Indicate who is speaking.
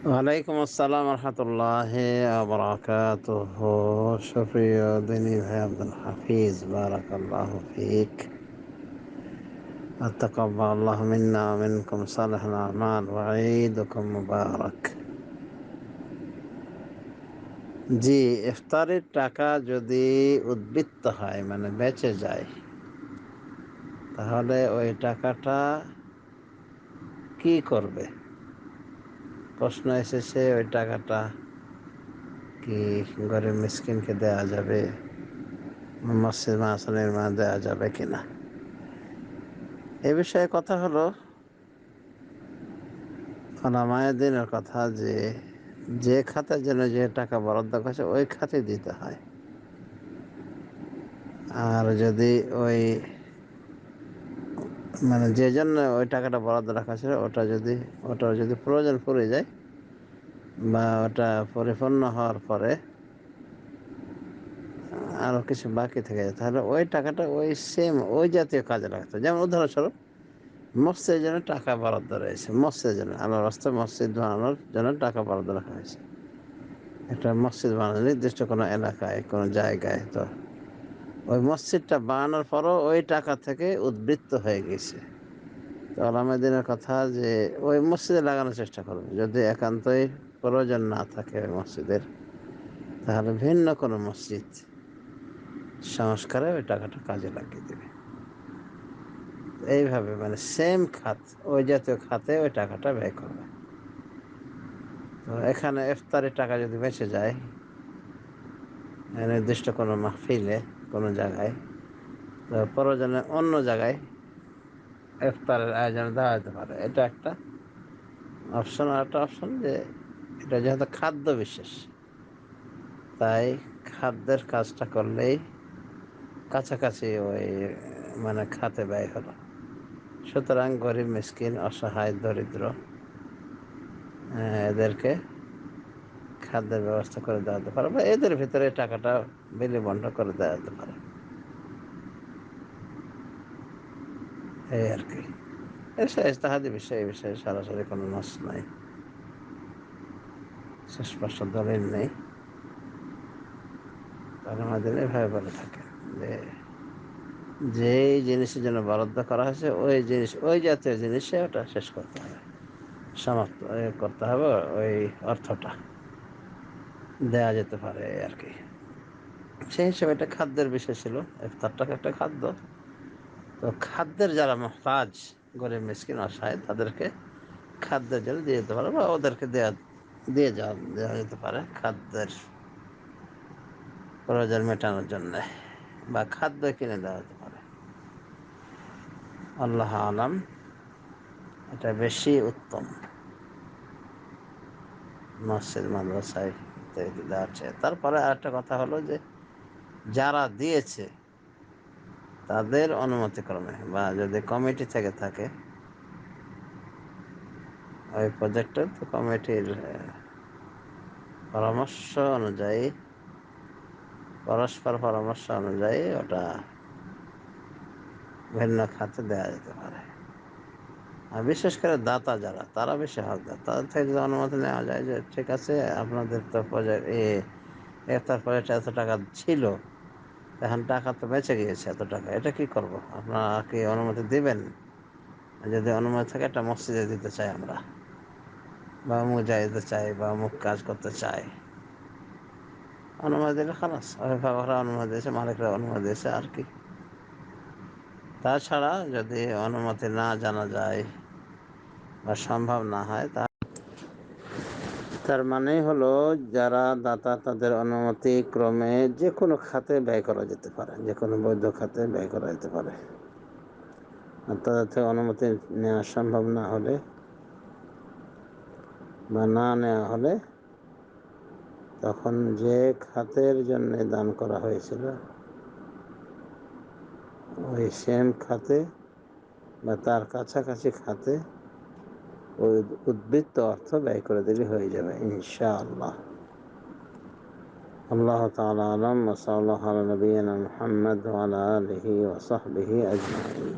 Speaker 1: ওয়ালাইকুম আসসালাম রহমতুল্লাহি বারাকাতুহু। সুপ্রিয় দিনী ভাই আব্দুল হাফিজ, বারাকাল্লাহু ফিক। আত্তাকাব্বালাল্লাহু মিন্না ওয়া মিনকুম সালিহাল আমাল ওয়া ঈদুকুম মুবারাক। জি, ইফতারের টাকা যদি উদ্বৃত্ত হয় মানে বেঁচে যায়, তাহলে ওই টাকাটা কি করবে? প্রশ্ন এসেছে, ওই টাকাটা কি গরিব মিসকিনকে দেওয়া যাবে, মসজিদ মাদ্রাসা নির্মাণ দেওয়া যাবে কিনা? এ বিষয়ে কথা হলো ওলামায়ে দ্বীনের কথা যে যে খাতের জন্য যে টাকা বরাদ্দ করেছে ওই খাতে দিতে হয়। আর যদি ওই মানে যে জন্য ওই টাকাটা বরাদ্দ রাখা ছিল ওটা যদি প্রয়োজন পড়ে যায় বা ওটা পরিপূর্ণ হওয়ার পরে আরও কিছু বাকি থেকে যায়, তাহলে ওই টাকাটা ওই জাতীয় কাজে লাগতো। যেমন উদাহরণস্বরূপ, মসজিদের জন্য টাকা বরাদ্দ রয়েছে, মসজিদের জন্য আল্লাহর রাস্তায় মসজিদ বানানোর জন্য টাকা বরাদ্দ রাখা হয়েছে। একটা মসজিদ বানানো নির্দিষ্ট কোনো এলাকায়, কোনো জায়গায়, তো ওই মসজিদটা বানানোর পরও ওই টাকা থেকে উদ্বৃত্ত হয়ে গেছে। তো ওলামায়ে দ্বীনের কথা যে ওই মসজিদে লাগানোর চেষ্টা করবে। যদি একান্তই প্রয়োজন না থাকে ওই মসজিদের, তাহলে ভিন্ন কোনো মসজিদ সংস্কারে ওই টাকাটা কাজে লাগিয়ে দেবে। এইভাবে মানে সেম খাত, ওই জাতীয় খাতে ওই টাকাটা ব্যয় করবে। তো এখানে ইফতারের টাকা যদি বেঁচে যায় নির্দিষ্ট কোনো মাহফিলে, কোনো জায়গায়, তো প্রয়োজনে অন্য জায়গায় ইফতারের আয়োজনে দেওয়া যেতে পারে। এটা একটা অপশন। আর একটা অপশন যে এটা যেহেতু খাদ্য বিশেষ, তাই খাদ্যের কাজটা করলেই কাছাকাছি ওই মানে খাতে ব্যয় হলো। সুতরাং গরিব মিসকিন, অসহায়, দরিদ্র এদেরকে খাদ্যের ব্যবস্থা করে দেওয়া যেতে পারে, বা এদের ভিতরে টাকাটা বিলি করে দেওয়া যেতে পারে, এই আর কি। এসে ইজতিহাদি বিষয়, এই বিষয়ে সরাসরি কোনো নস নাই, সুস্পষ্ট দলিল নেই। তাহলে আমাদের এভাবে বলে থাকে যে যেই জিনিসের জন্য বরাদ্দ করা হয়েছে ওই জাতীয় জিনিসে ওটা শেষ করতে হবে, সমাপ্ত করতে হবে, ওই অর্থটা দেয়া যেতে পারে আর কি। সেই হিসেবে এটা খাদ্যের বিষয় ছিল, ইফতারটাকে একটা খাদ্য। তো খাদ্যের যারা মুহতাজ, গরিব মিসকিন অসহায়, তাদেরকে খাদ্যের জন্য দিয়ে যেতে পারে, বা ওদেরকে দেওয়া যেতে পারে খাদ্যের প্রয়োজন মেটানোর জন্য, বা খাদ্য কিনে দেওয়া যেতে পারে। আল্লাহ আলাম, এটা বেশি উত্তম মসজিদ মাদ্রাসায় দেওয়ার চেয়ে। তারপরে আরেকটা কথা হলো যে যারা দিয়েছে তাদের অনুমতিক্রমে, বা যদি কমিটি থেকে থাকে ওই প্রজেক্টের, তো কমিটির পরামর্শ অনুযায়ী, পরস্পর পরামর্শ অনুযায়ী ওটা ভিন্ন খাতে দেওয়া যেতে পারে। আর বিশেষ করে দাতা যারা, তারা বেশি হকদার। তাদের থেকে যদি অনুমতি নেওয়া যায় যে ঠিক আছে, আপনাদের তো এফতার প্রজেক্টে এত টাকা ছিল, এখন টাকা তো বেঁচে গিয়েছে এত টাকা, এটা কি করব, আপনারা কি অনুমতি দিবেন? যদি অনুমতি থাকে, একটা মসজিদে দিতে চাই আমরা, বা অমুক জায়গায় দিতে চাই, বা অমুক কাজ করতে চাই, অনুমতি দিলে খালাস, অভিভাবকরা অনুমতি দিয়েছে, মালিকরা অনুমতি দিয়েছে, আর কি। তাছাড়া যদি অনুমতি না জানা যায় বা সম্ভব না হয়, তার মানে হলো যারা দাতা তাদের অনুমতি ক্রমে যে কোনো খাতে ব্যয় করা যেতে পারে, যে কোনো বৈধ খাতে ব্যয় করা যেতে পারে। আর তাদের থেকে অনুমতি নেওয়া সম্ভব না হলে বা না নেওয়া হলে, তখন যে খাতের জন্য দান করা হয়েছিল ওই সেম খাতে বা তার কাছাকাছি খাতে ওই উদ্বৃত্ত অর্থ ব্যয় করে দিলে হয়ে যাবে ইনশাআল্লাহ। আল্লাহ তাআলা আলাম। ওয়া সাল্লাল্লাহু আলা নবিয়িনা মুহাম্মদ ওয়া আলা আলিহি ওয়া সাহবিহি আজমাইন।